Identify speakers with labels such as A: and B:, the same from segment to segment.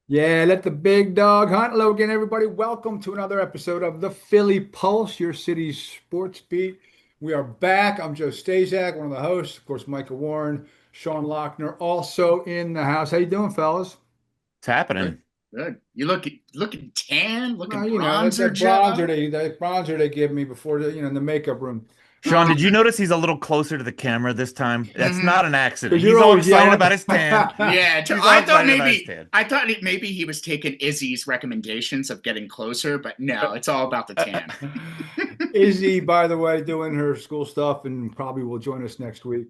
A: Yeah, let the big dog hunt. Hello again, everybody. Welcome to another episode of the Philly Pulse, your city's sports beat. We are back. I'm Joe Stazak, one of the hosts. Of course, Micah Warren, Sean Lochner, also in the house. How you doing, fellas?
B: It's happening.
C: Good, good. You looking tan, looking
A: Well,
C: bronzer,
A: that bronzer
C: Joe.
A: they give me before in the makeup room.
B: Sean, did you notice he's a little closer to the camera this time? That's
C: hmm
B: not an accident.
A: Because you're
B: He's all
A: always
B: excited
A: yelling.
B: about his tan.
C: Yeah,
B: He's all
C: I thought
B: excited about his
C: maybe
B: tan.
C: I thought maybe he was taking Izzy's recommendations of getting closer, but no, it's all about the tan.
A: Izzy, by the way, doing her school stuff and probably will join us next week.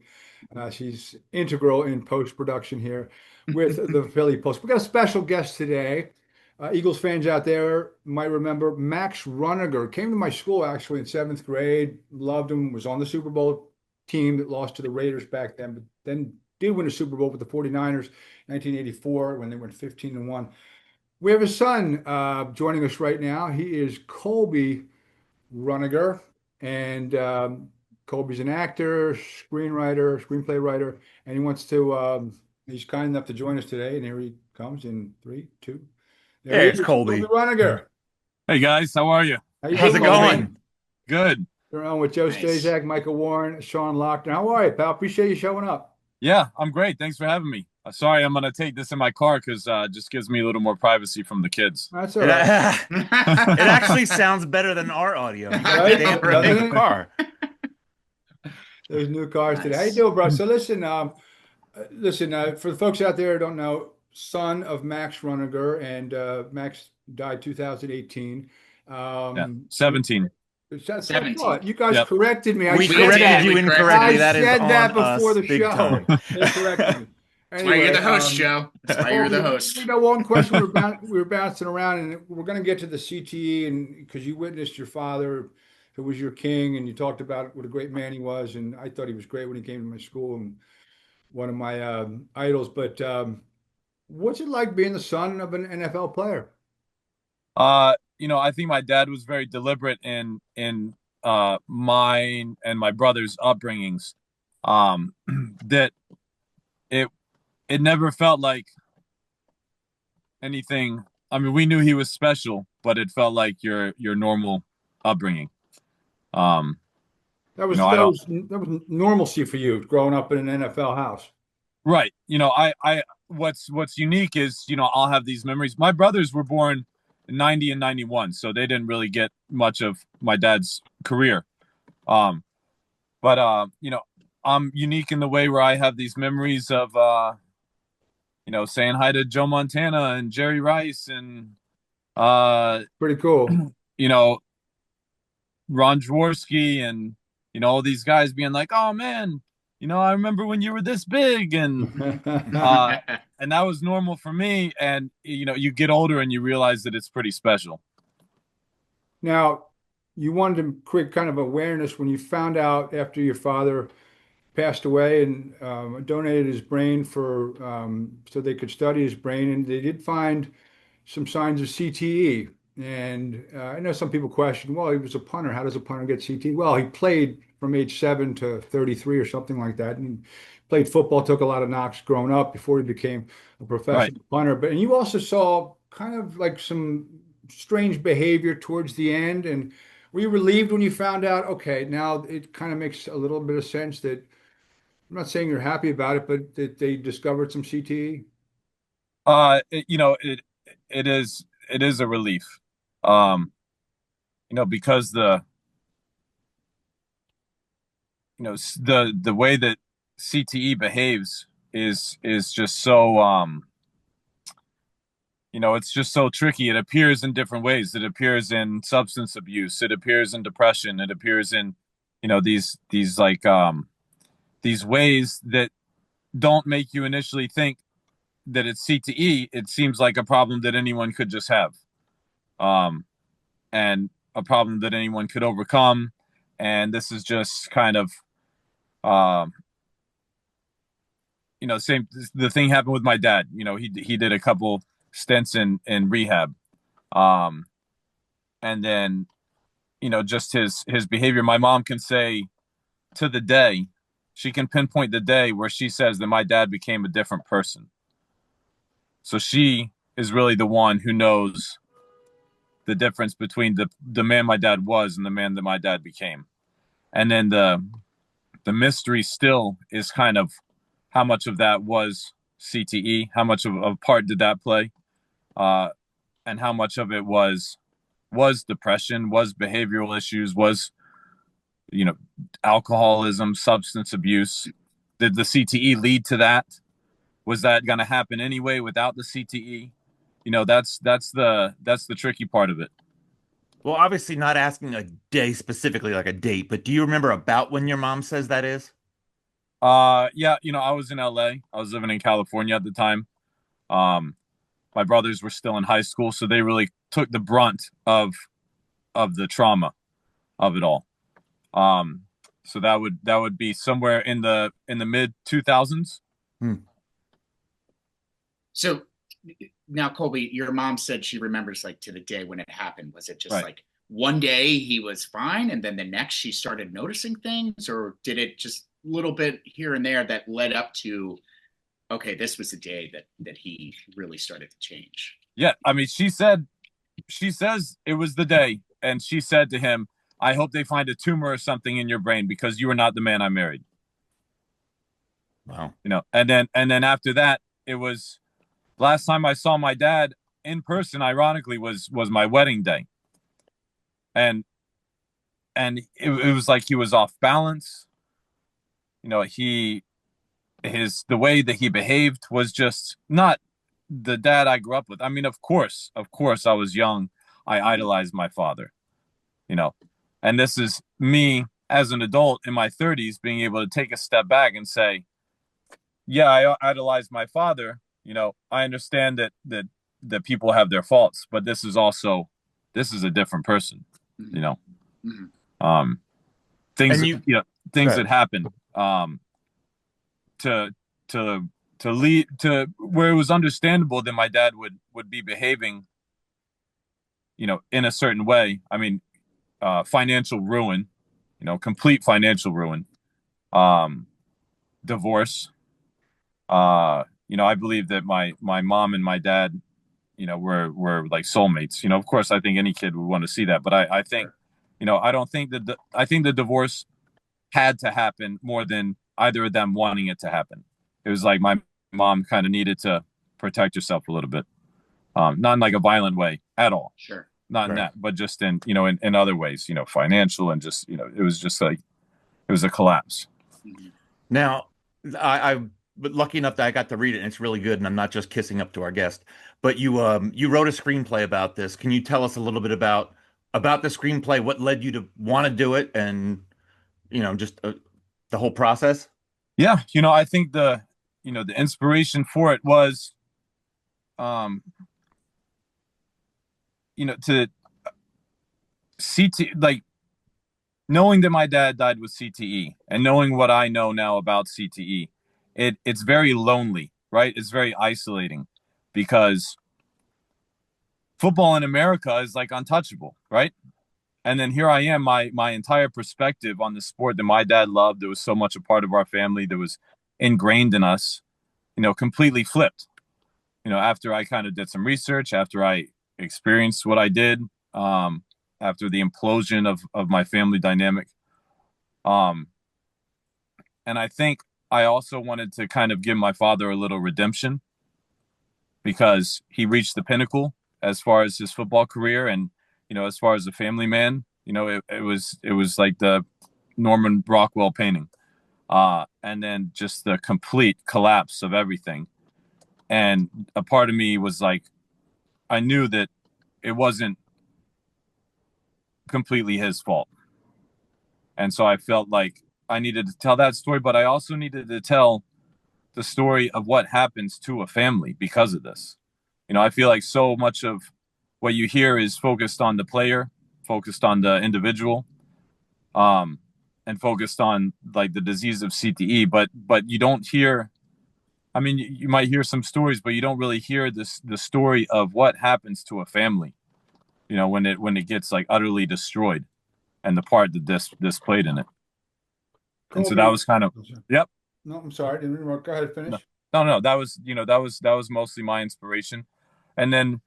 A: She's integral in post-production here with the Philly Post. We got a special guest today. Eagles fans out there might remember Max Runager came to my school actually in seventh grade. Loved him. Was on the Super Bowl team that lost to the Raiders back then, but then did win a Super Bowl with the 49ers 1984 when they went 15-1. We have a son joining us right now. He is Kolby Runager, and Colby's an actor, screenwriter, screenplay writer, and he wants to. He's kind enough to join us today, and here he comes in three, two. There he
B: There's
A: is, Kolby
B: Colby.
A: Runager.
D: Hey guys, how are you?
A: How you
B: How's
A: doing,
B: it
A: Kolby?
B: going?
D: Good.
A: You're on with Joe
C: Nice.
A: Stazak, Michael Warren, Sean Lochner. How are you, pal? Appreciate you showing up.
D: Yeah, I'm great. Thanks for having me. Sorry, I'm gonna take this in my car because it just gives me a little more privacy from the kids.
A: That's all
B: It,
A: right,
B: it actually sounds better than our audio. You got a
A: right?
B: stamp for a
A: Doesn't
B: big
A: it?
B: car.
A: There's new cars today. How you
C: Nice.
A: doing, bro? So listen, for the folks out there who don't know, son of Max Runager, and Max died 2018.
D: Yeah,
A: Um, you,
D: 17.
A: that's what I
C: 17.
A: thought. You guys
D: Yep.
A: corrected me.
B: We
C: We did.
B: corrected you
C: We corrected
A: I
B: incorrectly.
C: you.
B: That is
A: said
B: on
A: that before
B: us
A: the
B: big
A: show.
B: time.
A: They corrected me.
C: That's why you're
A: Anyway,
C: the host, Joe. That's why you're the
A: Colby,
C: host.
A: one question we were bouncing around, and we're going to get to the CTE, and because you witnessed your father, who was your king, and you talked about what a great man he was, and I thought he was great when he came to my school and one of my idols. But what's it like being the son of an NFL player?
D: I think my dad was very deliberate in mine and my brother's upbringings. Um, that it it never felt like anything. I mean, we knew he was special, but it felt like your normal upbringing. Um,
A: That
D: you
A: was
D: know, I
A: that
D: don't.
A: was that was normalcy for you growing up in an NFL house.
D: Right. What's unique is, I'll have these memories. My brothers were born in 90 and 91, so they didn't really get much of my dad's career. Um, but I'm unique in the way where I have these memories of saying hi to Joe Montana and Jerry Rice and uh,
A: Pretty cool.
D: you know, Ron Jaworski and all these guys being like, "Oh man, I remember when you were this big," uh and that was normal for me. And you get older and you realize that it's pretty special.
A: Now, you wanted to create kind of awareness when you found out after your father passed away and donated his brain for so they could study his brain, and they did find some signs of CTE. And I know some people question, well, he was a punter. How does a punter get CTE? Well, he played from age 7 to 33 or something like that, and played football, took a lot of knocks growing up before he became a
D: Right.
A: professional punter. But and you also saw kind of like some strange behavior towards the end. And were you relieved when you found out, okay, now it kind of makes a little bit of sense that I'm not saying you're happy about it, but that they discovered some CTE?
D: It is a relief. Because the way that CTE behaves is just so it's just so tricky. It appears in different ways. It appears in substance abuse. It appears in depression. It appears in these like these ways that don't make you initially think that it's CTE. It seems like a problem that anyone could just have, um, and a problem that anyone could overcome. And this is just kind of, um, same. The thing happened with my dad. He did a couple stints in rehab, um, and then just his behavior. My mom can say to the day, she can pinpoint the day where she says that my dad became a different person. So she is really the one who knows the difference between the man my dad was and the man that my dad became. And then the mystery still is kind of how much of that was CTE, how much of a part did that play, and how much of it was depression, was behavioral issues, was alcoholism, substance abuse. Did the CTE lead to that? Was that going to happen anyway without the CTE? That's the tricky part of it.
B: Well, obviously not asking a day specifically, like a date, but do you remember about when your mom says that is?
D: Yeah, I was in LA. I was living in California at the time. My brothers were still in high school, so they really took the brunt of the trauma of it all. So that would be somewhere in the mid 2000s.
C: So now, Kolby, your mom said she remembers like to the day when it happened. Was it just
D: Right.
C: like one day he was fine and then the next she started noticing things, or did it just a little bit here and there that led up to, okay, this was the day that he really started to change?
D: Yeah, I mean, she says it was the day, and she said to him, "I hope they find a tumor or something in your brain because you are not the man I married."
B: Wow.
D: And then after that, it was last time I saw my dad in person, ironically, was my wedding day. And it was like he was off balance. The way that he behaved was just not the dad I grew up with. I mean, of course, I was young. I idolized my father, and this is me as an adult in my 30s being able to take a step back and say, yeah, I idolized my father. I understand that people have their faults, but this is a different person.
C: Mm-hmm.
D: Things
B: And
D: things that happen to lead to where it was understandable that my dad would be behaving in a certain way. I mean, financial ruin, complete financial ruin, divorce. I believe that my mom and my dad, were like soulmates. Of course, I think any kid would want to see that, but I think, I don't think that I think the divorce had to happen more than either of them wanting it to happen. It was like my mom kind of needed to protect herself a little bit, not in like a violent way at all.
C: Sure.
D: Not in
B: Right.
D: that, but just in other ways, financial, and just, it was just like, it was a collapse.
C: Mm-hmm.
B: Now, I'm lucky enough that I got to read it, and it's really good, and I'm not just kissing up to our guest. But you wrote a screenplay about this. Can you tell us a little bit about the screenplay? What led you to want to do it, and just the whole process?
D: Yeah, I think the inspiration for it was, to CT, like knowing that my dad died with CTE and knowing what I know now about CTE, it's very lonely, right? It's very isolating because football in America is like untouchable, right? And then here I am, my entire perspective on the sport that my dad loved, that was so much a part of our family, that was ingrained in us, completely flipped. After I kind of did some research, after I experienced what I did, after the implosion of my family dynamic. And I think I also wanted to kind of give my father a little redemption because he reached the pinnacle as far as his football career, and as far as a family man, it was like the Norman Rockwell painting, and then just the complete collapse of everything. And a part of me was like, I knew that it wasn't completely his fault, and so I felt like I needed to tell that story, but I also needed to tell the story of what happens to a family because of this. I feel like so much of what you hear is focused on the player, focused on the individual, and focused on like the disease of CTE, but you don't hear. I mean, you might hear some stories, but you don't really hear the story of what happens to a family, when it gets like utterly destroyed, and the part that this played in it. And so that
A: Kolby,
D: was kind of, yep.
A: no, I'm sorry, didn't interrupt. Go ahead,
D: No,
A: finish.
D: no, that was mostly my inspiration. And then,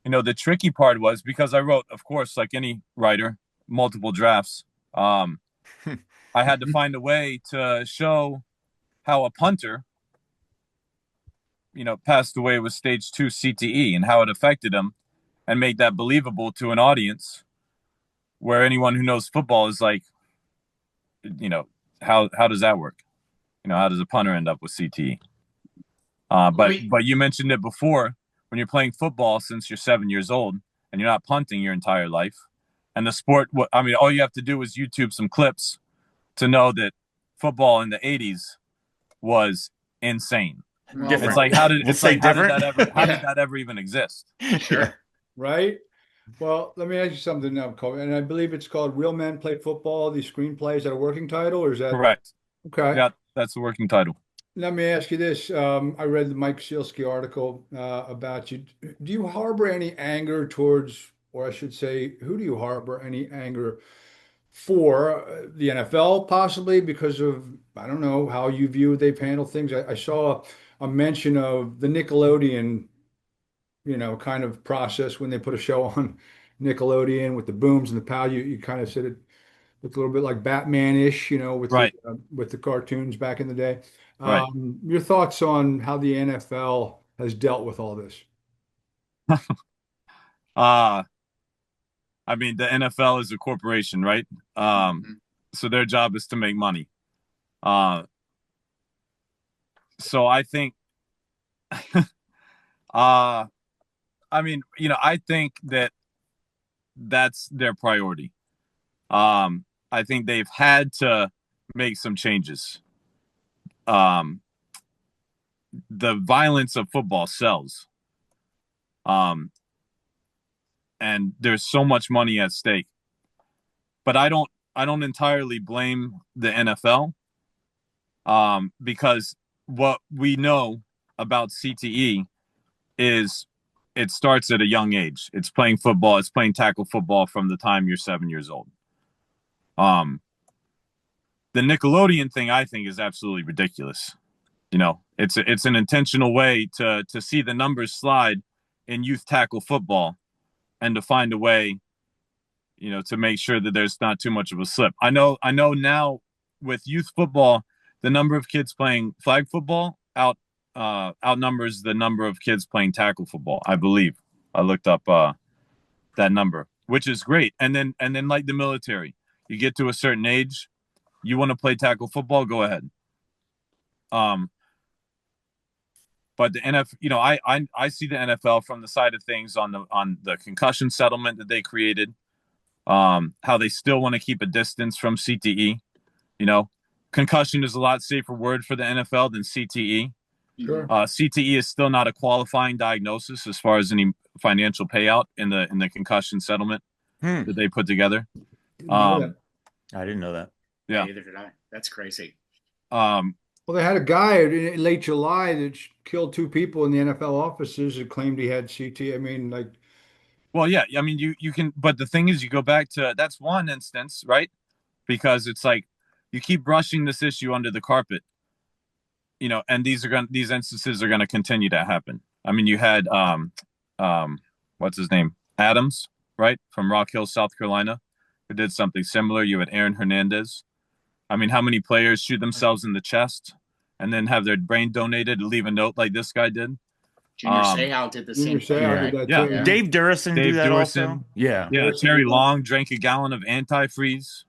D: the tricky part was because I wrote, of course, like any writer, multiple drafts. I had to find a way to show how a punter, passed away with stage 2 CTE and how it affected him and make that believable to an audience where anyone who knows football is like, how does that work? How does a punter end up with CTE? But you mentioned it before, when you're playing football since you're 7 years old and you're not punting your entire life, and the sport, all you have to do is YouTube some clips to know that football in the 80s was insane.
B: Different.
D: It's like, how did that ever even exist?
C: Sure.
A: Right? Well, let me ask you something now, Kolby. And I believe it's called Real Men Play Football, these screenplays. Is that a working title, or is that
D: Correct?
A: okay?
D: Yeah, that's the working title.
A: Let me ask you this. I read the Mike Sealski article about you. Do you harbor any anger towards, or I should say, who do you harbor any anger for? The NFL, possibly because of, I don't know, how you view they've handled things. I saw a mention of the Nickelodeon, kind of process when they put a show on Nickelodeon with the booms and the pow. You kind of said it looked a little bit like Batman-ish, with
D: Right.
A: with the cartoons back in the day.
D: Right.
A: Your thoughts on how the NFL has dealt with all this?
D: The NFL is a corporation, right? So their job is to make money. So I think, I think that that's their priority. I think they've had to make some changes. The violence of football sells. And there's so much money at stake. But I don't entirely blame the NFL, because what we know about CTE is it starts at a young age. It's playing football. It's playing tackle football from the time you're 7 years old. The Nickelodeon thing, I think, is absolutely ridiculous. It's an intentional way to see the numbers slide in youth tackle football, and to find a way, to make sure that there's not too much of a slip. I know now with youth football, the number of kids playing flag football outnumbers the number of kids playing tackle football. I believe I looked up that number, which is great. And then like the military, you get to a certain age, you want to play tackle football, go ahead. But the NFL, I see the NFL from the side of things on the concussion settlement that they created, how they still want to keep a distance from CTE. Concussion is a lot safer word for the NFL than CTE.
A: Sure.
D: CTE is still not a qualifying diagnosis as far as any financial payout in the concussion settlement that they put together.
B: I didn't know that.
D: Yeah.
C: Neither did I. That's crazy.
A: Well, they had a guy in late July that killed 2 people in the NFL offices that claimed he had CT.
D: Well, yeah. You can, but the thing is, you go back to, that's one instance, right? Because it's like you keep brushing this issue under the carpet, and these instances are gonna continue to happen. You had what's his name, Adams, right, from Rock Hill, South Carolina, who did something similar. You had Aaron Hernandez. How many players shoot themselves in the chest and then have their brain donated to leave a note like this guy did?
C: Junior Seau did the same thing.
A: Seau did that too.
C: Yeah.
B: Dave Durrison do that also? Yeah.
D: Yeah, Terry Long drank a gallon of antifreeze.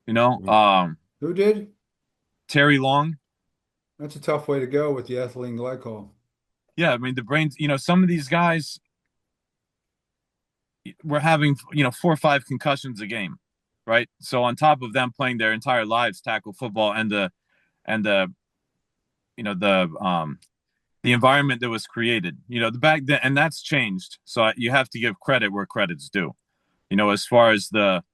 A: Who did?
D: Terry Long.
A: That's a tough way to go with the ethylene glycol.
D: Yeah, the brains, some of these guys were having, 4 or 5 concussions a game, right? So on top of them playing their entire lives tackle football and the environment that was created, the back then, and that's changed. So you have to give credit where credit's due. As far as the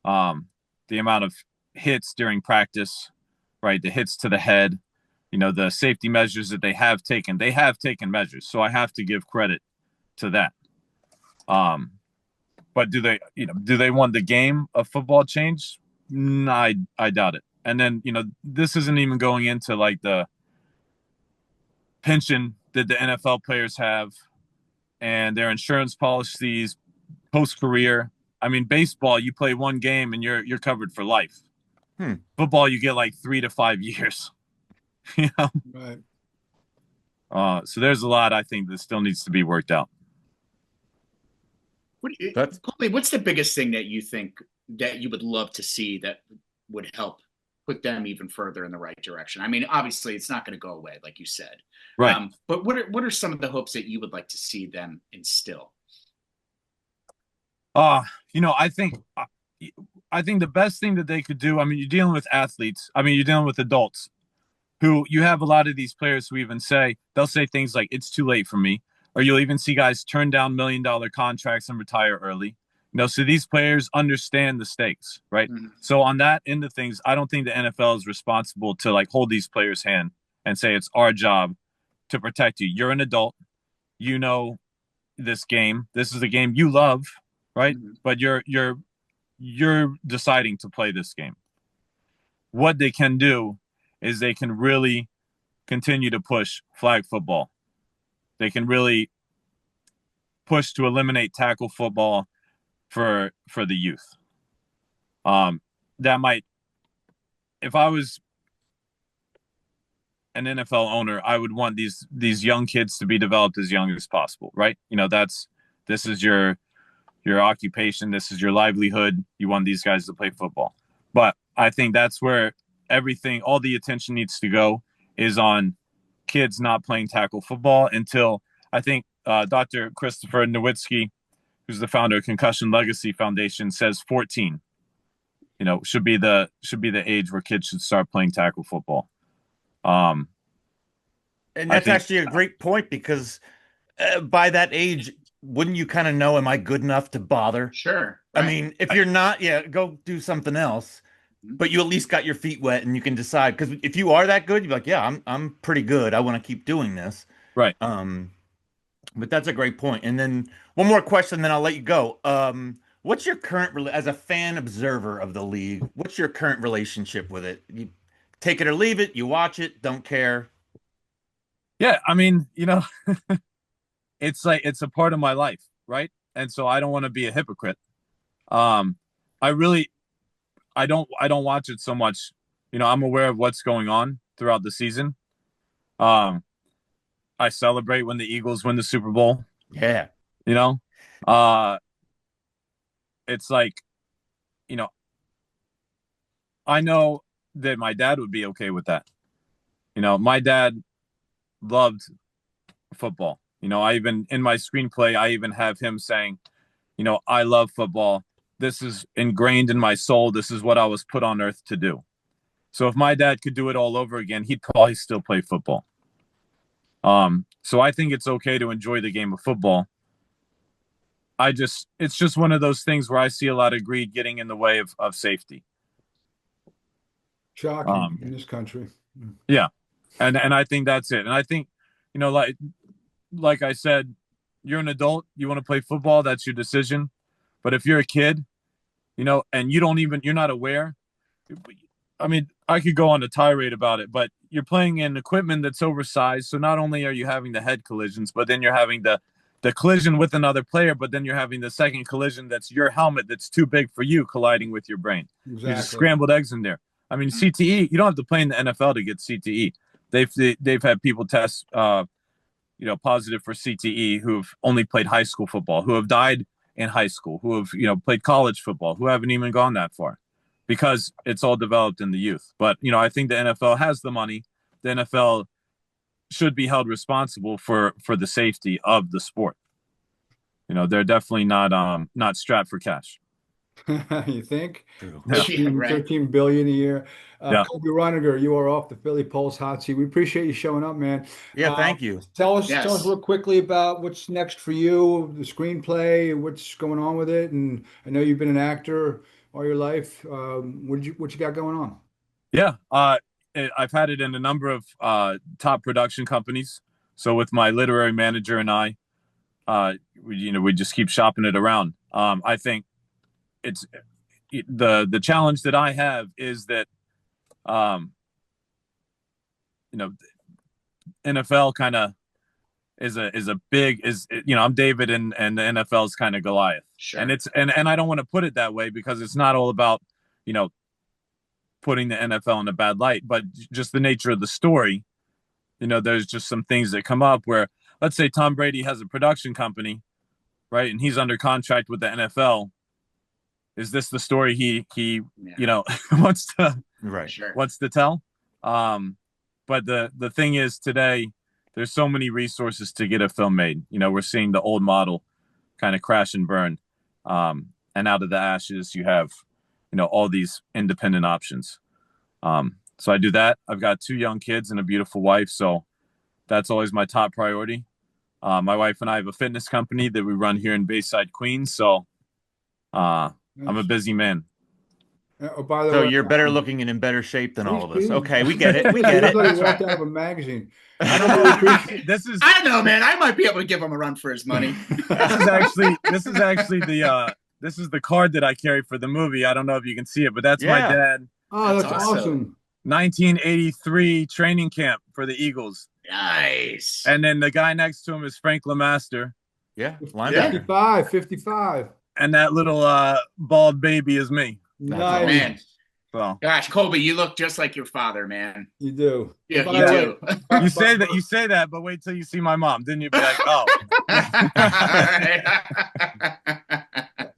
D: amount of hits during practice, right? The hits to the head, the safety measures that they have taken measures. So I have to give credit to that. But do they want the game of football change? No, I doubt it. And then, this isn't even going into like the pension that the NFL players have, and their insurance policies post-career. I mean, baseball, you play one game and you're covered for life. Football, you get like 3 to 5 years. You know?
A: Right.
D: So there's a lot, I think, that still needs to be worked out.
C: Kolby, what's the biggest thing that you think that you would love to see that would help put them even further in the right direction? I mean, obviously, it's not going to go away, like you said.
D: Right.
C: But what are some of the hopes that you would like to see them instill?
D: You know, I think the best thing that they could do, I mean, you're dealing with athletes. I mean, you're dealing with adults who you have a lot of these players who even they'll say things like, it's too late for me. Or you'll even see guys turn down $1 million contracts and retire early. You know, so these players understand the stakes, right? Mm-hmm. So on that end of things, I don't think the NFL is responsible to like hold these players' hand and say it's our job to protect you. You're an adult. You know this game. This is a game you love, right? Mm-hmm. But you're deciding to play this game. What they can do is they can really continue to push flag football. They can really push to eliminate tackle football for the youth. That might, if I was an NFL owner, I would want these young kids to be developed as young as possible, right? You know, this is your occupation, this is your livelihood. You want these guys to play football. But I think that's where all the attention needs to go is on kids not playing tackle football until, I think Dr. Christopher Nowitzki, who's the founder of Concussion Legacy Foundation, says 14. You know, should be the age where kids should start playing tackle football.
B: And that's actually a great point, because by that age, wouldn't you kind of know, am I good enough to bother?
C: Sure.
B: Right. I mean, if you're not, go do something else. But you at least got your feet wet and you can decide. Because if you are that good, you're like, yeah, I'm pretty good. I want to keep doing this.
D: Right.
B: But that's a great point. And then one more question, then I'll let you go. What's your current, as a fan observer of the league, what's your current relationship with it? You take it or leave it, you watch it, don't care.
D: Yeah, I mean, you know, it's like, it's a part of my life, right? And so I don't want to be a hypocrite. I don't watch it so much. You know, I'm aware of what's going on throughout the season. I celebrate when the Eagles win the Super Bowl.
B: Yeah.
D: You know, it's like, you know, I know that my dad would be okay with that. You know, my dad loved football. You know, in my screenplay, I even have him saying, you know, I love football. This is ingrained in my soul. This is what I was put on earth to do. So if my dad could do it all over again, he'd probably still play football. So I think it's okay to enjoy the game of football. It's just one of those things where I see a lot of greed getting in the way of safety.
A: Shocking in this country.
D: Yeah. And I think that's it. And I think, you know, like I said, you're an adult, you want to play football, that's your decision. But if you're a kid, you know, and you're not aware, I mean, I could go on a tirade about it, but you're playing in equipment that's oversized. So not only are you having the head collisions, but then you're having the collision with another player, but then you're having the second collision that's your helmet that's too big for you colliding with your brain. Exactly. You're just scrambled eggs in there. I mean, CTE, you don't have to play in the NFL to get CTE. They've had people test, you know, positive for CTE who've only played high school football, who have died in high school, who have, you know, played college football, who haven't even gone that far, because it's all developed in the youth. But, you know, I think the NFL has the money. The NFL should be held responsible for the safety of the sport. You know, they're definitely not strapped for cash.
A: You think?
C: 13
A: billion a year. Kolby Runager, you are off the Philly Pulse hot seat. We appreciate you showing up, man.
B: Yeah, thank you.
A: Tell us real quickly about what's next for you, the screenplay, what's going on with it. And I know you've been an actor all your life. What you got going on?
D: Yeah, I've had it in a number of top production companies. So with my literary manager and I, we just keep shopping it around. I think it's the challenge that I have is that, you know, NFL kind of is a big is you know I'm David and the NFL's kind of Goliath.
C: Sure.
D: And it's and I don't want to put it that way because it's not all about you know putting the NFL in a bad light, but just the nature of the story. You know, there's just some things that come up where, let's say Tom Brady has a production company, right, and he's under contract with the NFL. Is this the story he you know wants to
B: Right.
C: Sure.
D: wants to tell? But the thing is today, there's so many resources to get a film made. You know, we're seeing the old model kind of crash and burn, and out of the ashes, you have you know all these independent options. So I do that. I've got 2 young kids and a beautiful wife, so that's always my top priority. My wife and I have a fitness company that we run here in Bayside, Queens. So I'm a busy man.
A: Oh, by the
B: So
A: way,
B: you're better looking and in better shape than all of us.
A: He's-
B: Okay, we get it. We
A: he
B: get
A: looks
B: it.
A: like he
C: That's
A: walked
C: right.
A: out of a magazine.
D: I don't know. This is
C: I don't know, man. I might be able to give him a run for his money.
D: this is actually the card that I carry for the movie. I don't know if you can see it, but that's my
B: Yeah.
D: dad.
A: Oh, that's
C: That's
A: awesome.
C: awesome.
D: 1983 training camp for the Eagles.
C: Nice.
D: And then the guy next to him is Frank LeMaster.
B: Yeah, linebacker.
A: 55.
D: And that little bald baby is me.
B: That's
A: Nice.
C: Man.
D: So
C: Gosh, Kolby, you look just like your father, man.
A: You do.
C: Yeah,
A: By
C: you
A: the
C: do.
A: way,
D: you say that, but wait till you see my mom. Then you'd be like, oh.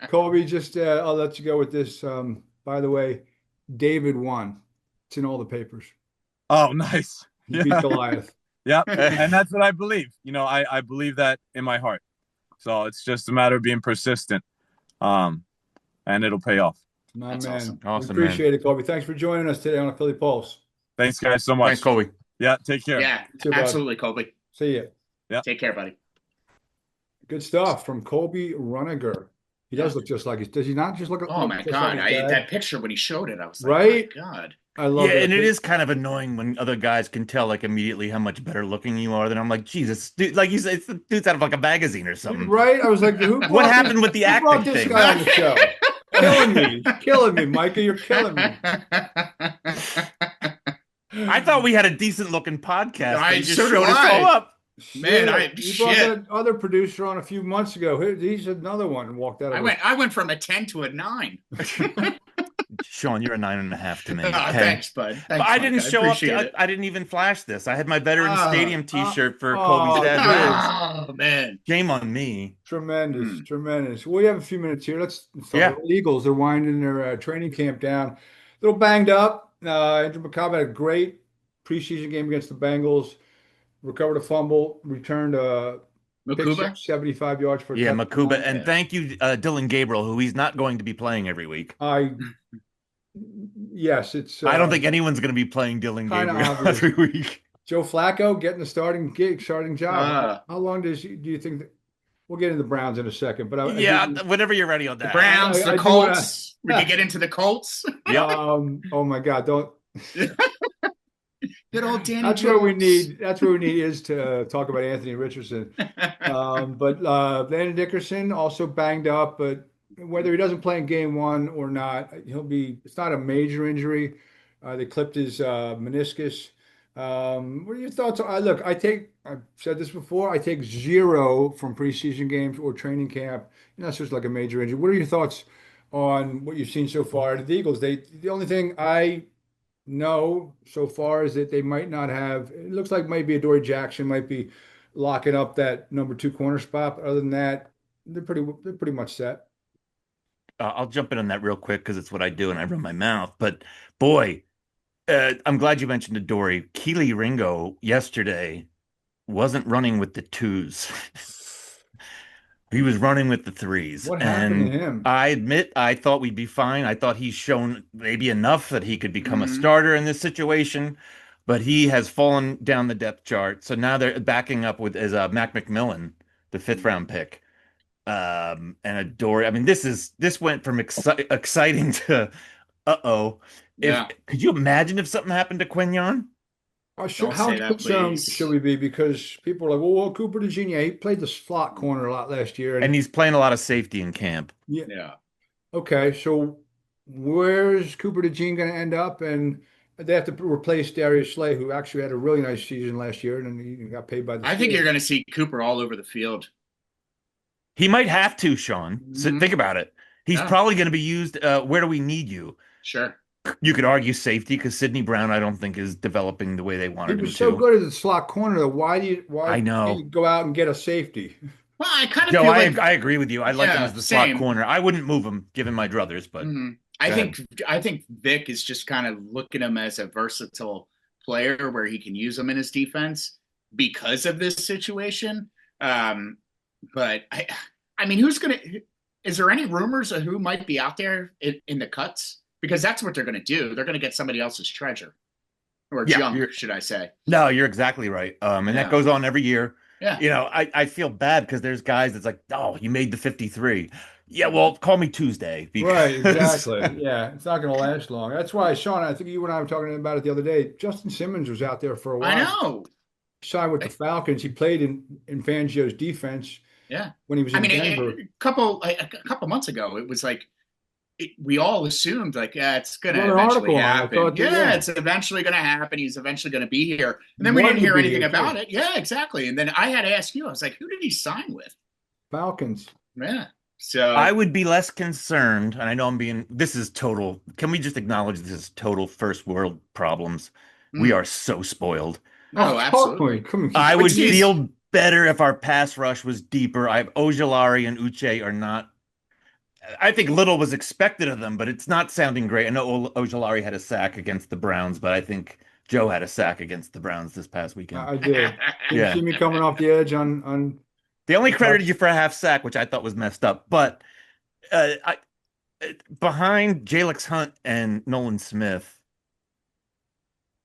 A: Kolby, just I'll let you go with this. By the way, David won. It's in all the papers.
D: Oh, nice.
A: He
D: Yeah.
A: beat Goliath.
D: Yep. And that's what I believe. You know, I believe that in my heart. So it's just a matter of being persistent. And it'll pay off.
A: My
C: That's
A: man.
C: awesome.
B: Awesome,
A: We appreciate it, Kolby. Thanks for joining us today on the Philly Pulse.
D: Thanks, guys, so much.
B: Thanks, Colby.
D: Yeah, take care.
C: Yeah,
A: too, bud.
C: absolutely, Kolby.
A: See ya.
C: Take care, buddy.
A: Good stuff from Kolby Runager. He does look just like his. Does he not just look?
C: Oh my
A: just
C: God.
A: like his dad?
C: That picture when he showed it, I was like,
A: Right?
C: oh my God.
A: I love
B: Yeah,
A: it.
B: and it is kind of annoying when other guys can tell like immediately how much better looking you are. Then I'm like, Jesus, dude, like you said, it's the dude's out of like a magazine or something.
A: Right? I was like, who?
B: What happened with the
A: who brought
B: acting
A: this
B: thing?
A: guy on the show? Killing me, Micah. You're killing me.
B: I thought we had a decent looking podcast.
C: I-
B: but you just
C: so do
B: showed us
C: I.
B: all up.
C: Man,
A: You brought
C: shit.
A: that other producer on a few months ago. He's another one and walked out.
C: I went from a 10 to a 9.
B: Sean, you're a 9.5 to me.
C: Oh,
B: Okay?
C: thanks, bud. Thanks,
B: But I didn't
C: Mike.
B: show up.
C: appreciate it.
B: I didn't even flash this. I had my Veteran
C: Oh,
B: Stadium T-shirt for
A: oh,
B: Colby's dad.
A: dude.
C: Oh, man.
B: Shame on me.
A: Tremendous, tremendous. Well, we have a few minutes here. Let's talk
B: Yeah.
A: about the Eagles. They're winding their training camp down. A little banged up. Andrew McCobb had a great preseason game against the Bengals. Recovered a fumble. Returned a pick
C: Makuba?
A: six, 75 yards for a
B: Yeah,
A: touchdown.
B: Makuba, and
C: Yeah.
B: thank you, Dylan Gabriel, who he's not going to be playing every week.
A: Yes, it's.
B: I don't think anyone's going to be playing Dylan
A: kinda
B: Gabriel
A: obvious.
B: every week.
A: Joe Flacco getting the starting job.
C: Ah.
A: How long do you think that? We'll get into the Browns in a second, but
B: Yeah, whenever you're ready on
C: The
B: that.
C: Browns,
A: I
C: the
A: do
C: Colts. We could get into the Colts.
A: oh my God, don't.
C: Good old Danny
A: That's
C: Jones.
A: where we need. That's where we need is to talk about Anthony Richardson. But Landon Dickerson also banged up, but whether he doesn't play in game one or not, he'll be. It's not a major injury. They clipped his meniscus. What are your thoughts? Look, I've said this before. I take 0 from preseason games or training camp. That's just like a major injury. What are your thoughts on what you've seen so far at the Eagles? The only thing I know so far is that they might not have. It looks like maybe Adoree Jackson might be locking up that number 2 corner spot. But other than that, they're pretty much set.
B: I'll jump in on that real quick because it's what I do and I run my mouth. But boy, I'm glad you mentioned Adoree. Keely Ringo yesterday wasn't running with the 2s. He was running with the 3s.
A: What happened to him?
B: I admit, I thought we'd be fine. I thought he's shown maybe enough that he could become a
C: Mhm.
B: starter in this situation, but he has fallen down the depth chart. So now they're backing up with Mac McMillan, the 5th round pick. And Adoree. I mean, this went from exciting to uh-oh.
C: Yeah.
B: Could you imagine if something happened to Quignon?
C: Don't
A: How
C: say that,
A: concerned
C: please.
A: should we be? Because people are like, well, Cooper DeJean, he played the slot corner a lot last year.
B: And he's playing a lot of safety in camp.
C: Yeah.
A: Okay, so where's Cooper DeJean going to end up? And they have to replace Darius Slay, who actually had a really nice season last year, and then he got paid by the
C: I think
A: Steelers.
C: you're going to see Cooper all over the field.
B: He might have to, Sean. So
C: Mhm.
B: think about it. He's
C: Yeah.
B: probably going to be used. Where do we need you?
C: Sure.
B: You could argue safety because Sidney Brown, I don't think, is developing the way they
A: He
B: wanted him
A: was so
B: to.
A: good at the slot corner, though. Why
B: I know.
A: can't you go out and get a safety?
C: Well, I kind of
B: Joe,
C: feel like
B: I agree with you. I like him
C: Yeah,
B: as the slot
C: same.
B: corner. I wouldn't move him given my druthers, but
C: Mhm.
B: Go
C: I think Vic is just kind of looking at him as a versatile player where he can use him in his defense because of this situation. But I mean, is there any rumors of who might be out there in the cuts? Because that's what they're going to do. They're going to get somebody else's treasure or
B: Yeah,
C: junk, should I say.
B: no, you're exactly right. And
C: Yeah.
B: that goes on every year.
C: Yeah.
B: You know, I feel bad because there's guys that's like, oh, you made the 53. Yeah, well, call me Tuesday.
A: Right,
B: because-
A: exactly. Yeah, it's not going to last long. That's why, Sean, I think you and I were talking about it the other day. Justin Simmons was out there for a while.
C: I know.
A: He signed with the Falcons. He played in Fangio's defense
C: Yeah.
A: when he was
C: I
A: in
C: mean,
A: Denver.
C: a couple months ago, it was like we all assumed like, yeah, it's going to
A: Wrote an article
C: eventually
A: on it. I
C: happen.
A: thought that, yeah.
C: It's eventually going to happen. He's eventually going to be here. And then we
A: Wanted
C: didn't
A: to
C: hear
A: be
C: anything
A: here,
C: about
A: too.
C: it. Yeah, exactly. And then I had to ask you, I was like, who did he sign with?
A: Falcons.
C: Yeah. So
B: I would be less concerned, and I know this is total. Can we just acknowledge this is total first world problems? We
C: Mm.
B: are so spoiled.
C: Oh, absolutely.
A: Come on.
B: I
C: Which
B: would
C: is-
B: feel better if our pass rush was deeper. Ojulari and Uche are not. I think little was expected of them, but it's not sounding great. I know Ojulari had a sack against the Browns, but I think Joe had a sack against the Browns this past weekend.
A: I did. Did
B: Yeah.
A: you see me coming off the edge on
B: They only credited you for a half sack, which I thought was messed up. But behind Jalix Hunt and Nolan Smith,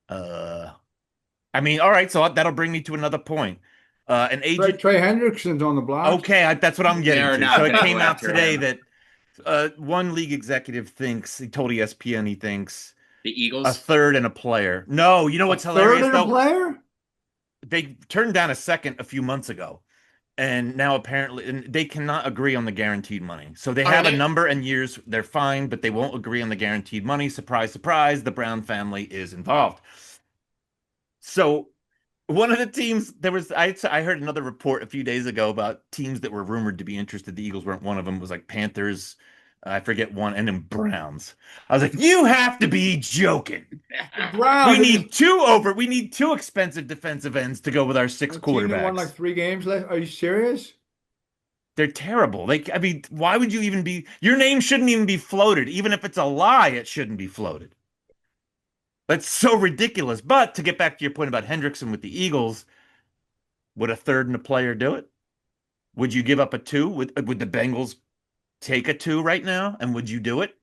B: I mean, all right, so that'll bring me to another point. An agent.
A: Trey Hendrickson's on the block?
B: Okay, that's what I'm getting
C: They're
B: to.
C: not
B: So it
C: gonna
B: came
C: go
B: out
C: after
B: today
C: him.
B: that one league executive thinks, he told ESPN he thinks
C: The
B: a
C: Eagles.
B: third and a player. No, you know what's
A: Third
B: hilarious
A: and a
B: though?
A: player?
B: They turned down a second a few months ago. And now apparently they cannot agree on the guaranteed money. So they
C: Are
B: have a
C: they-
B: number and years, they're fine, but they won't agree on the guaranteed money. Surprise, surprise, the Brown family is involved. So one of the teams, I heard another report a few days ago about teams that were rumored to be interested. The Eagles weren't one of them. It was like Panthers, I forget one, and then Browns. I was like, you have to be joking.
A: Brown.
B: We need two expensive defensive ends to go with our six quarterbacks.
A: Won like 3 games left. Are you serious?
B: They're terrible. I mean, why would you even be? Your name shouldn't even be floated. Even if it's a lie, it shouldn't be floated. That's so ridiculous. But to get back to your point about Hendrickson with the Eagles, would a third and a player do it? Would you give up a 2? Would the Bengals take a 2 right now? And would you do it?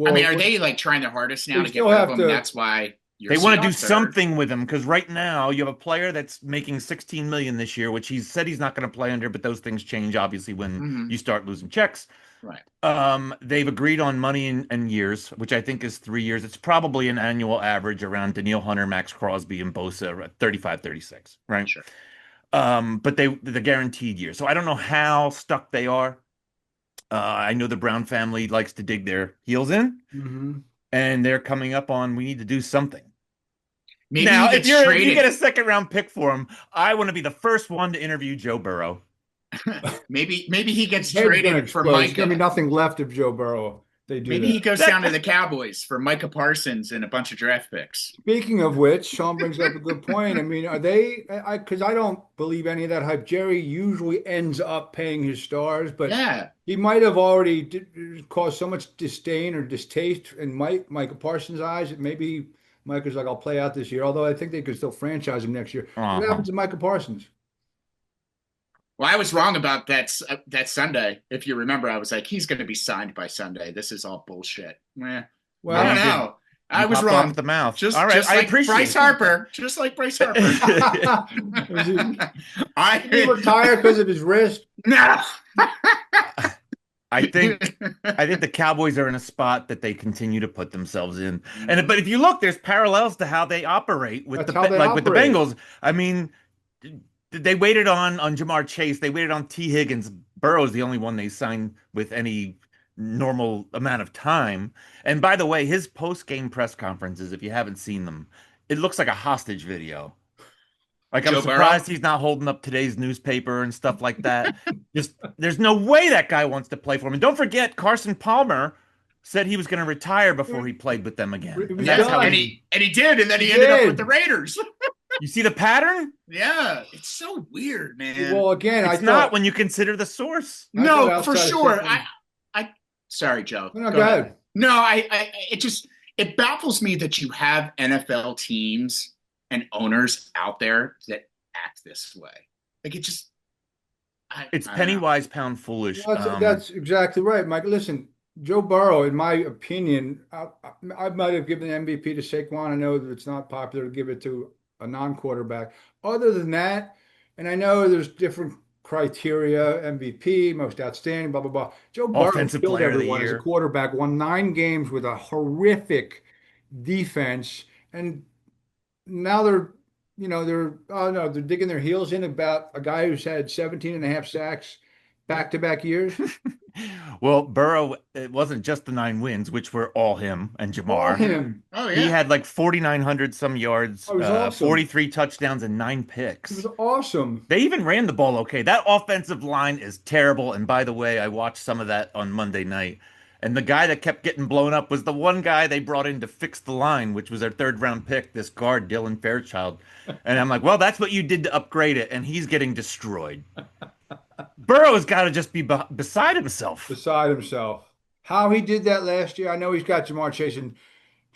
C: I mean, are they like trying their hardest now
A: We
C: to get
A: still
C: rid
A: have
C: of him?
A: to-
C: That's why
B: They want to do
C: Seahawks are-
B: something with him because right now you have a player that's making $16 million this year, which he said he's not going to play under, but those things change obviously when
C: Mhm.
B: you start losing checks.
C: Right.
B: They've agreed on money and years, which I think is 3 years. It's probably an annual average around Daniil Hunter, Max Crosby, and Bosa at 35, 36, right?
C: Sure.
B: But the guaranteed year. So I don't know how stuck they are. I know the Brown family likes to dig their heels in,
A: Mm-hmm.
B: and they're coming up on we need to do something.
C: Maybe
B: Now,
C: he
B: if
C: gets
B: you
C: traded.
B: get a second round pick for him, I want to be the first one to interview Joe Burrow.
C: maybe he gets
A: Head's gonna
C: traded for
A: explode. There's
C: Micah.
A: gonna be nothing left of Joe Burrow. They do
C: Maybe
A: that.
C: he goes down to the Cowboys for Micah Parsons and a bunch of draft picks.
A: Speaking of which, Sean brings up a good point. I mean, are they? Because I don't believe any of that hype. Jerry usually ends up paying his stars, but
C: Yeah.
A: he might have already caused so much disdain or distaste in Micah Parsons' eyes that maybe Micah's like, I'll play out this year. Although I think they could still franchise him next year.
B: Uh-huh.
A: What happens to Micah Parsons?
C: Well, I was wrong about that Sunday. If you remember, I was like, he's going to be signed by Sunday. This is all bullshit. Well,
A: Well,
C: I don't
B: you did-
C: know. I
B: You
C: was
B: popped
C: wrong.
B: off the mouth.
C: Just,
B: All right,
C: just
B: I
C: like
B: appreciate
C: Bryce
B: it.
C: Harper. Just like Bryce Harper.
A: Did he retire because of his wrist?
C: No.
B: I think the Cowboys are in a spot that they continue to put themselves in. But if you look, there's parallels to how they operate with
A: That's
B: the
A: how they
B: with the
A: operate.
B: Bengals. I mean, they waited on Jamar Chase. They waited on T. Higgins. Burrow's the only one they signed with any normal amount of time. And by the way, his post-game press conferences, if you haven't seen them, it looks like a hostage video. Like, I'm
C: Joe Burrow.
B: surprised he's not holding up today's newspaper and stuff like that. Just there's no way that guy wants to play for him. And don't forget, Carson Palmer said he was going to retire before he played with them again.
A: It was
B: And that's how
A: done.
C: And he did, and then
A: He
C: he ended up
A: did.
C: with the Raiders.
B: you see the pattern.
C: Yeah, it's so weird, man.
A: Well, again,
B: It's
A: I
B: not
A: thought
B: when you consider the source.
A: I thought
C: No, for
A: outside of
C: sure.
A: something-
C: Sorry, Joe.
A: No, go ahead.
C: No, it baffles me that you have NFL teams and owners out there that act this way. Like, it just,
B: It's
C: I don't
B: penny
C: know.
B: wise, pound foolish.
A: That's exactly right, Mike. Listen, Joe Burrow, in my opinion, I might have given the MVP to Saquon. I know that it's not popular to give it to a non-quarterback. Other than that, and I know there's different criteria, MVP, most outstanding, blah, blah, blah. Joe Burrow
B: Offensive
A: killed
B: player of the
A: everyone as a
B: year.
A: quarterback, won 9 games with a horrific defense, and now they're digging their heels in about a guy who's had 17 and a half sacks back-to-back years.
B: Well, Burrow, it wasn't just the 9 wins, which were all him and Jamar.
A: All him.
C: Oh,
B: He
C: yeah.
B: had like 4,900 some yards,
A: Oh, it was awesome.
B: 43 touchdowns, and 9
A: It
B: picks.
A: was awesome.
B: They even ran the ball okay. That offensive line is terrible. And by the way, I watched some of that on Monday night. And the guy that kept getting blown up was the one guy they brought in to fix the line, which was their 3rd-round pick, this guard, Dylan Fairchild. And I'm like, well, that's what you did to upgrade it. And he's getting destroyed. Burrow's got to just be beside himself.
A: Beside himself. How he did that last year, I know he's got Jamar Chase, and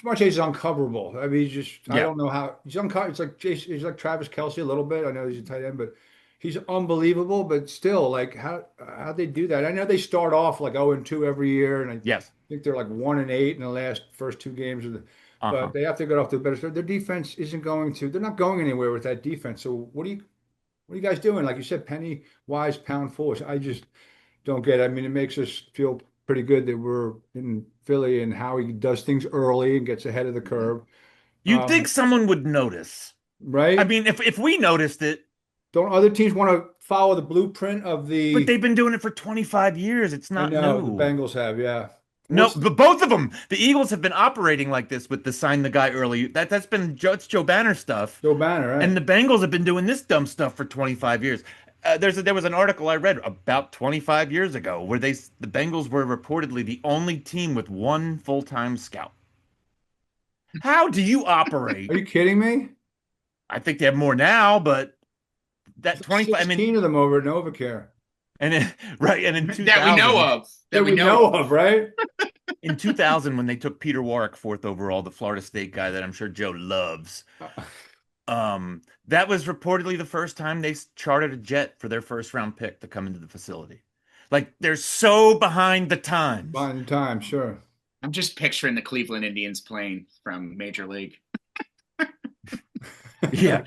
A: Jamar Chase is uncoverable. I mean, I
B: Yeah.
A: don't know how he's It's like he's like Travis Kelce a little bit. I know he's a tight end, but he's unbelievable. But still, like how they do that? I know they start off like 0-2 every year, and I
B: Yes.
A: think they're like 1-8 in the first 2 games of the.
B: Uh-huh.
A: But they have to get off to a better start. Their defense isn't going to. They're not going anywhere with that defense. So what are you guys doing? Like you said, penny wise, pound foolish. I just don't get it. I mean, it makes us feel pretty good that we're in Philly and how he does things early and gets ahead of the curve.
B: You'd think someone would notice.
A: Right?
B: I mean, if we noticed it,
A: Don't other teams want to follow the blueprint of the?
B: but they've been doing it for 25 years. It's
A: I
B: not
A: know
B: new.
A: the Bengals have, yeah.
B: No,
A: What's-
B: but both of them. The Eagles have been operating like this with the sign the guy early. That's been it's Joe Banner stuff.
A: Joe Banner, right?
B: And the Bengals have been doing this dumb stuff for 25 years. There was an article I read about 25 years ago where the Bengals were reportedly the only team with 1 full-time scout. How do you operate?
A: Are you kidding me?
B: I think they have more now, but that 25. I
A: 16
B: mean,
A: of them over at NovaCare
B: right, and in 2000,
C: That we know of.
A: that we know of, right?
B: in 2000 when they took Peter Warwick 4th overall, the Florida State guy that I'm sure Joe loves. That was reportedly the first time they chartered a jet for their 1st-round pick to come into the facility. Like, they're so behind the times.
A: By the time, sure.
C: I'm just picturing the Cleveland Indians playing from Major League.
B: Yeah.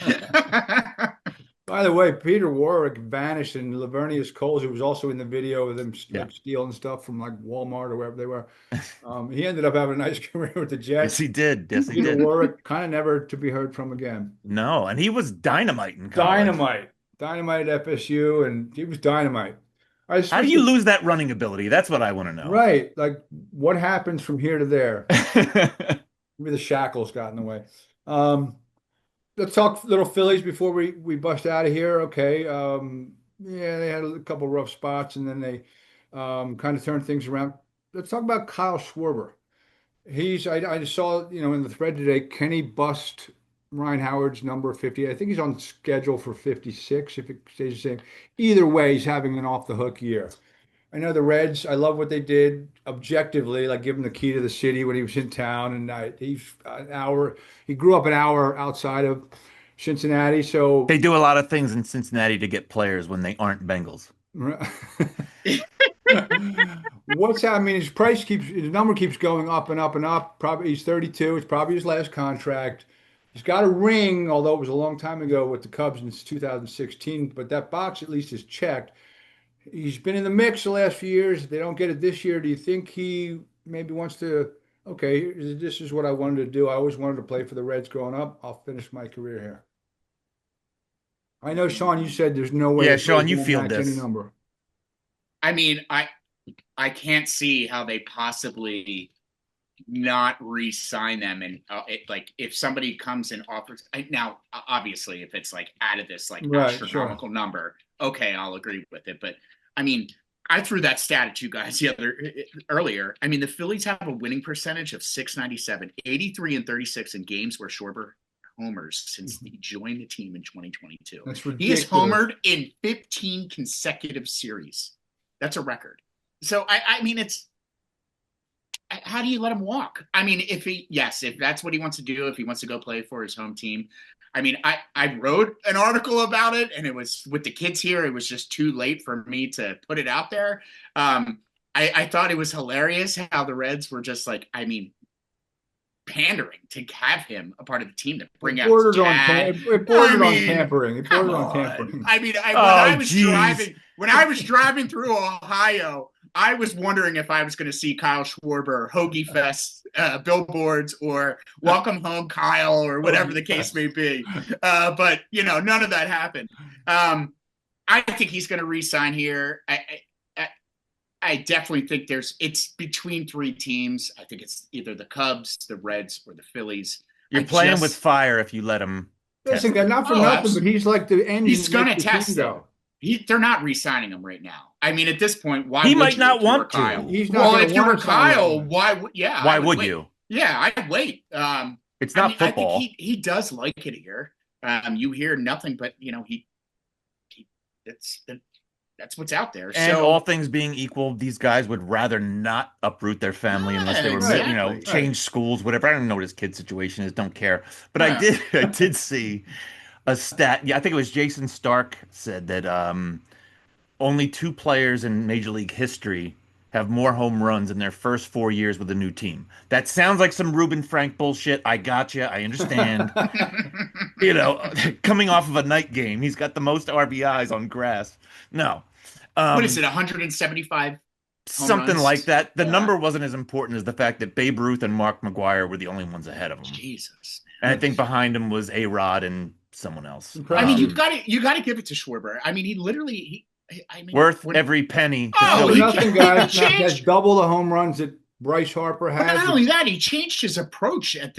A: By the way, Peter Warwick vanished, and Lavernius Coles, who was also in the video of them
B: Yeah.
A: stealing stuff from like Walmart or wherever they were, he ended up having a nice career with the Jets.
B: Yes, he did. Yes, he
A: Peter
B: did.
A: Warwick, kind of never to be heard from again.
B: No, and he was dynamite in college.
A: Dynamite at FSU, and he was dynamite.
B: How do you lose that running ability? That's what I want to know.
A: Right, like what happens from here to there? Maybe the shackles got in the way. Let's talk little Phillies before we bust out of here. Okay. Yeah, they had a couple rough spots, and then they kind of turned things around. Let's talk about Kyle Schwarber. I just saw, in the thread today, Kenny bust Ryan Howard's number 50. I think he's on schedule for 56 if it stays the same. Either way, he's having an off the hook year. I know the Reds, I love what they did objectively, like give him the key to the city when he was in town. And he grew up an hour outside of Cincinnati. So
B: They do a lot of things in Cincinnati to get players when they aren't Bengals.
A: I mean, his number keeps going up and up and up. Probably he's 32. It's probably his last contract. He's got a ring, although it was a long time ago with the Cubs since 2016, but that box at least is checked. He's been in the mix the last few years. If they don't get it this year, do you think he maybe wants to, okay, this is what I wanted to do. I always wanted to play for the Reds growing up. I'll finish my career here. I know, Sean, you said there's no way.
B: Yeah,
A: the
B: Sean,
A: Phillies
B: you
A: won't
B: feel
A: match
B: this.
A: any number.
C: I mean, I can't see how they possibly not re-sign them. And if somebody comes and offers now, obviously, if it's like out of this like
A: Right,
C: astronomical
A: sure.
C: number, okay, I'll agree with it. But I mean, I threw that stat at you guys earlier. I mean, the Phillies have a winning percentage of 697, 83 and 36 in games where Schwarber homers since he joined the team in 2022.
A: That's
C: He has
A: ridiculous.
C: homered in 15 consecutive series. That's a record. So I mean, it's how do you let him walk? I mean, if that's what he wants to do, if he wants to go play for his home team. I mean, I wrote an article about it, and it was with the kids here. It was just too late for me to put it out there. I thought it was hilarious how the Reds were just like, I mean, pandering to have him a part of the team to bring out his dad.
A: It bordered on tampering. It bordered on
C: on.
A: tampering.
C: I mean, when I was driving through Ohio, I was wondering if I was going to see Kyle Schwarber, Hoagie Fest billboards, or Welcome Home Kyle, or whatever the case may be. But none of that happened. I think he's going to re-sign here. I definitely think it's between three teams. I think it's either the Cubs, the Reds, or the Phillies.
B: You're playing with fire if you let him.
A: Listen, not for nothing, but he's like the engine.
C: He's going to test it. They're not re-signing him right now. I mean, at this point, why
B: he
C: would
B: might
C: you
B: not want to?
A: Kyle?
C: If you were Kyle, why would
B: you?
C: Yeah, I'd wait.
B: It's not football.
C: I think he does like it here. You hear nothing but that's what's out there.
B: And all things being equal, these guys would rather not uproot their family unless they were, change schools, whatever. I don't know what his kid's situation is. Don't care. But I did see a stat. Yeah, I think it was Jason Stark said that only 2 players in Major League history have more home runs in their first 4 years with a new team. That sounds like some Reuben Frank bullshit. I gotcha. I understand. Coming off of a night game, he's got the most RBIs on grass. No.
C: What is it, 175?
B: Something like that. The number wasn't as important as the fact that Babe Ruth and Mark McGwire were the only ones ahead of him.
C: Jesus.
B: And I think behind him was A-Rod and someone else.
C: I mean, you got to give it to Schwarber. I mean, he literally
B: worth every penny.
A: Nothing, guys. Has double the home runs that Bryce Harper has.
C: But not only that, he changed his approach I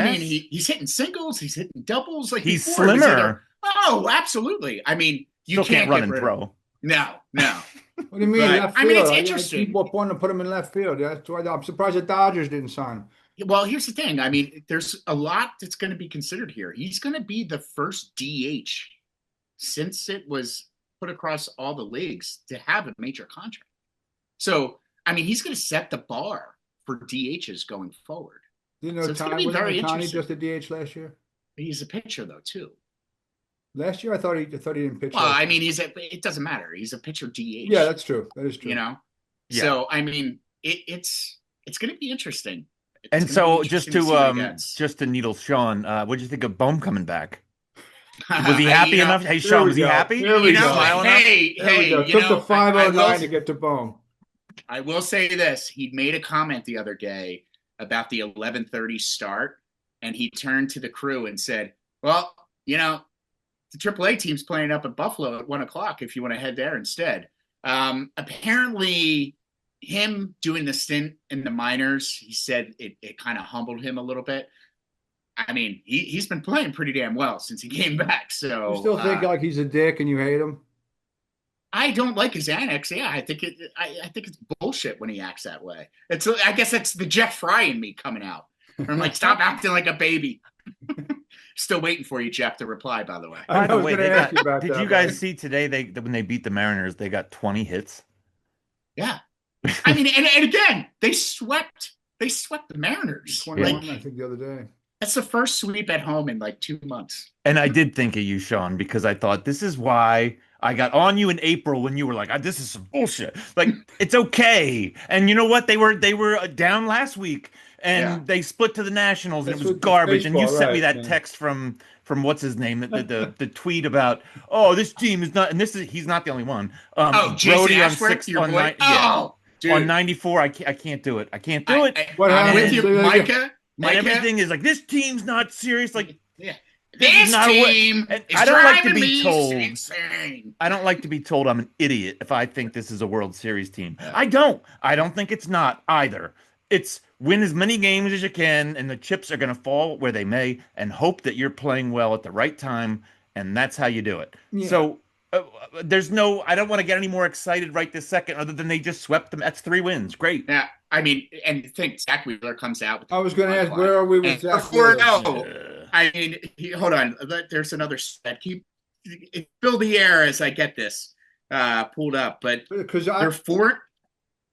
C: mean, he's hitting singles, he's hitting doubles. Like
B: he's slimmer.
C: Absolutely. I mean, you
B: still can't run and throw.
C: No.
A: What do you mean left field?
C: I mean, it's interesting.
A: People wanting to put him in left field. That's why I'm surprised the Dodgers didn't sign him.
C: Well, here's the thing. I mean, there's a lot that's going to be considered here. He's going to be the first DH since it was put across all the leagues to have a major contract. So, I mean, he's going to set the bar for DHs going forward.
A: Wasn't Tiny just a DH last year?
C: He's a pitcher though too.
A: Last year, I thought he didn't pitch.
C: Well, I mean, it doesn't matter. He's a pitcher DH.
A: Yeah, that's true. That is true.
C: Yeah. So, I mean, it's going to be interesting.
B: And so, just to needle Sean, what did you think of Bohm coming back? Was he happy enough? Hey, Sean, was he happy?
C: Hey,
A: took the 509 to get to Bohm.
C: I will say this: he made a comment the other day about the 11:30 start, and he turned to the crew and said, "Well, the AAA team's playing up at Buffalo at 1:00 if you want to head there instead." Apparently, him doing the stint in the minors, he said it kind of humbled him a little bit. I mean, he's been playing pretty damn well since he came back. So
A: you still think like he's a dick and you hate him?
C: I don't like his annex. Yeah, I think it's bullshit when he acts that way. I guess that's the Jeff Fry in me coming out. I'm like, stop acting like a baby. Still waiting for you, Jeff, to reply, by the way.
B: By the way, did you guys see today when they beat the Mariners, they got 20 hits?
C: Yeah. I mean, and again, they swept the Mariners.
A: 21, I think, the other day.
C: That's the first sweep at home in like 2 months.
B: And I did think of you, Sean, because I thought this is why I got on you in April when you were like, this is some bullshit. Like, it's okay. And you know what? They were down last week. And they split to the Nationals, and it was garbage. And you sent me that text from what's his name, the tweet about, this team is not, and he's not the only one.
C: Jason
B: Brody
C: Ashworth,
B: on 6 on 94. I can't do it. I can't do it.
A: What happened?
C: With you, Micah.
B: And everything is like, this team's not serious. Like,
C: This
B: not
C: team
B: and
C: is
B: I don't like to
C: driving
B: be
C: me
B: told.
C: insane.
B: I don't like to be told I'm an idiot if I think this is a World Series team. I don't. I don't think it's not either. It's win as many games as you can, and the chips are going to fall where they may, and hope that you're playing well at the right time, and that's how you do it.
A: Yeah.
B: So there's no. I don't want to get any more excited right this second, other than they just swept them. That's 3 wins. Great.
C: Yeah, I mean, and think Zach Wheeler comes out. With
A: I was going to ask,
C: line.
A: where are we with
C: And
A: Zach
C: before
A: Wheeler?
C: I mean, hold on. There's another set. Fill the air as I get this pulled up. But
A: Because
C: they're four.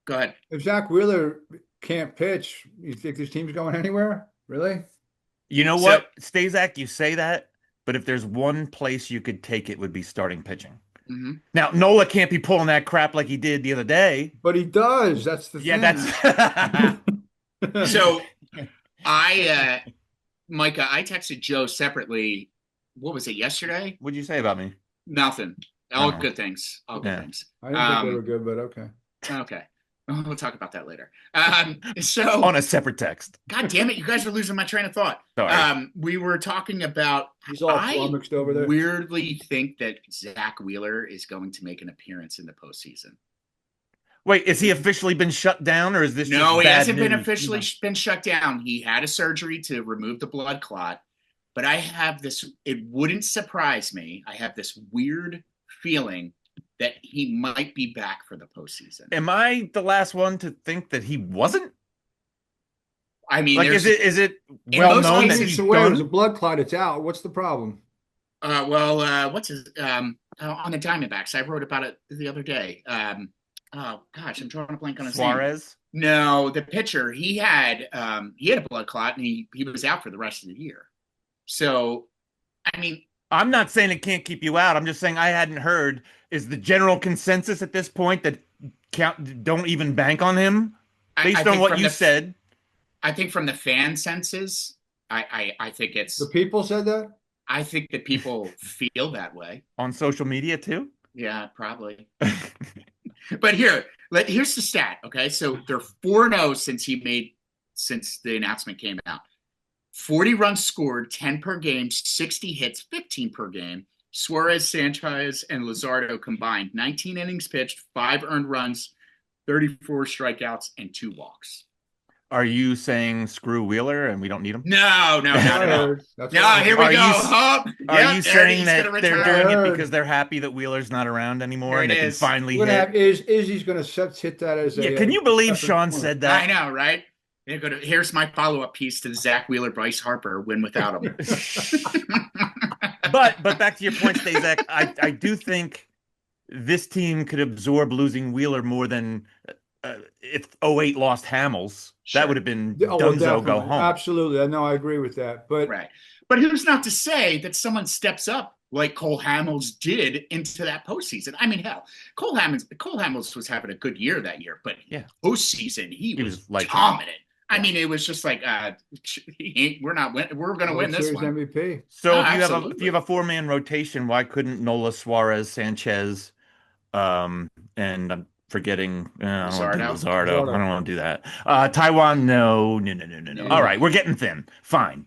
C: Go ahead.
A: if Zach Wheeler can't pitch, you think this team's going anywhere? Really?
B: You know what, Stazak, you say that, but if there's one place you could take it, would be starting pitching.
C: Mm-hmm.
B: Now, Nola can't be pulling that crap like he did the other day.
A: But he does. That's the
B: Yeah,
A: thing.
B: that's
C: So Micah, I texted Joe separately. What was it, yesterday?
B: What'd you say about me?
C: Nothing. All
B: Oh.
C: good things. All good
B: Yeah.
C: things.
A: I didn't think they were good, but okay.
C: Okay. We'll talk about that later. So
B: On a separate text.
C: God damn it, you guys are losing my train of thought.
B: Sorry.
C: We were talking about
A: He's all flummoxed over there.
C: weirdly think that Zach Wheeler is going to make an appearance in the postseason.
B: Wait, is he officially been shut down, or is this
C: No,
B: just
C: he
B: bad
C: hasn't been
B: news?
C: officially been shut down. He had a surgery to remove the blood clot. But I have this, it wouldn't surprise me. I have this weird feeling that he might be back for the postseason.
B: Am I the last one to think that he wasn't?
C: I mean,
B: Like, is it
C: in
B: well
C: most
B: known that
C: cases,
B: he's
A: It's away. It was a
B: done?
A: blood clot. It's out. What's the problem?
C: what's his on the Diamondbacks? I wrote about it the other day. Oh gosh, I'm drawing a blank on his name.
B: Suarez?
C: No, the pitcher, he had a blood clot and he was out for the rest of the year. So, I mean,
B: I'm not saying it can't keep you out. I'm just saying I hadn't heard. Is the general consensus at this point that don't even bank on him based on
C: think
B: what
C: from
B: you
C: the-
B: said?
C: I think from the fan senses, I think it's.
A: The people said that?
C: I think that people feel that way.
B: On social media too?
C: Yeah, probably. But here's the stat. Okay, so they're 4-0 since the announcement came out. 40 runs scored, 10 per game, 60 hits, 15 per game. Suarez, Sanchez, and Luzardo combined 19 innings pitched, 5 earned runs, 34 strikeouts, and 2 walks.
B: Are you saying screw Wheeler and we don't need him?
C: No, not at all.
A: That's
C: No,
A: what I
C: here
A: heard.
C: we go.
B: Are you saying that
C: gonna
B: they're
C: retire.
B: doing it because they're happy that Wheeler's not around anymore
C: There
B: and
C: it
B: they can
C: is.
B: finally
A: We're gonna
B: hit?
A: have Izzy's gonna hit that as a.
B: Yeah, can you believe
A: separate
B: Sean
A: point.
B: said that?
C: I know, right? Here's my follow-up piece to the Zach Wheeler, Bryce Harper win without him.
B: But back to your point, Stazak, I do think this team could absorb losing Wheeler more than if 08 lost Hamels.
C: Sure.
B: That would have been
A: Oh, well,
B: Dunzo go
A: definitely.
B: home.
A: Absolutely. I know. I agree with that. But
C: Right. But who's not to say that someone steps up like Cole Hamels did into that postseason? I mean, hell, Cole Hamels was having a good year that year, but
B: Yeah.
C: postseason he was
B: like
C: dominant. I
B: Yeah.
C: mean, it was just like we're going to win this
A: Series
C: one.
A: MVP.
B: So
C: Oh,
B: if you
C: absolutely.
B: have a 4-man rotation, why couldn't Nola, Suarez, Sanchez, and I'm forgetting I don't want to do Luzardo. I don't want to do that. Taiwan, no.
C: Yeah.
B: All right, we're getting thin. Fine.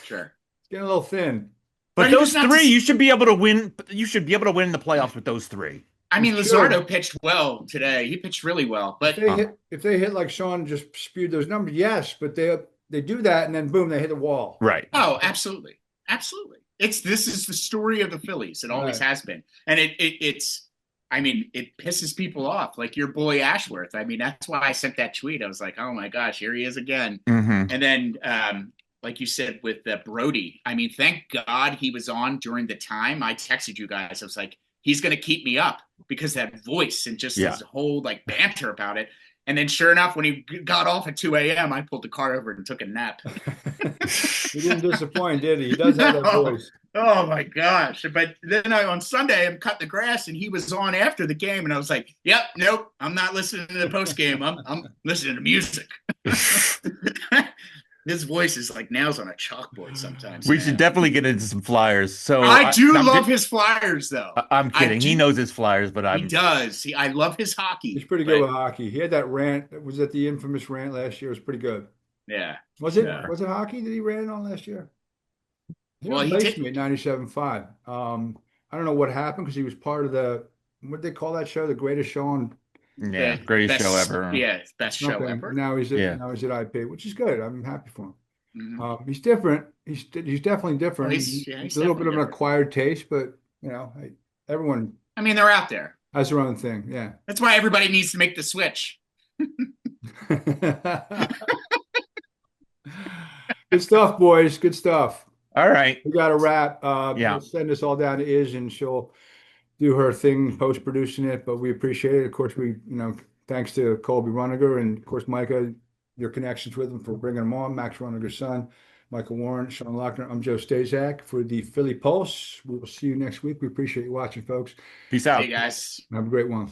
C: Sure.
A: It's getting a little thin.
B: But
C: But
B: those
C: it's not
B: three,
C: to-
B: you should be able to win. You should be able to win the playoffs with those three.
C: I mean,
A: Sure.
C: Luzardo pitched well today. He pitched really well, but
A: If they hit like Sean just spewed those numbers, yes, but they do that and then boom, they hit the wall.
B: Right.
C: oh, absolutely, absolutely. This is the story of the Phillies. It always
A: Right.
C: has been, and it's. I mean, it pisses people off, like your boy Ashworth. I mean, that's why I sent that tweet. I was like, oh my gosh, here he is again.
B: Mm-hmm.
C: And then, like you said with Brody, I mean, thank God he was on during the time. I texted you guys. I was like, he's going to keep me up because that voice and just his whole like banter about it. And then sure enough, when he got off at 2 a.m., I pulled the car over and took a nap.
A: He didn't disappoint, did he? He does have that
C: No.
A: voice.
C: Oh my gosh. But then on Sunday, I'm cutting the grass and he was on after the game. And I was like, yep, nope, I'm not listening to the post game. I'm listening to music. His voice is like nails on a chalkboard sometimes.
B: We
C: man.
B: should definitely get into some flyers. So
C: I do
B: I'm
C: love
B: ki-
C: his flyers, though.
B: I'm kidding. He
C: do-
B: knows his flyers, but
C: He
B: I'm
C: does. I love his hockey.
A: He's pretty good
C: but-
A: with hockey. He had that rant. Was that the infamous rant last year? It was pretty good.
C: Yeah.
A: Was it?
C: Yeah.
A: Was it hockey that he ran on last year? He
C: Well, he
A: replaced
C: did.
A: me at 97.5. I don't know what happened because he was part of the, what they call that show, the greatest show on
B: Yeah,
C: The
B: greatest show
C: best,
B: ever.
C: yeah, best show
A: something.
C: ever.
A: Now
B: Yeah.
A: he's at IP, which is good. I'm happy for him.
C: Mhm.
A: He's different. He's definitely different.
C: Well, he's
A: A little bit of an
C: definitely different.
A: acquired taste, but you know, everyone
C: I mean, they're out there.
A: has their own thing. Yeah.
C: That's why everybody needs to make the switch.
A: Good stuff, boys. Good stuff.
B: All right.
A: We got a wrap.
B: Yeah.
A: We'll send this all down to Iz, and she'll do her thing, post producing it. But we appreciate it. Of course, thanks to Kolby Runager and of course Micah, your connections with him for bringing him on. Max Runager's son, Michael Warren, Sean Lochner. I'm Joe Stazak for the Philly Pulse. We will see you next week. We appreciate you watching, folks.
B: Peace out.
C: Hey guys.
A: Have a great one.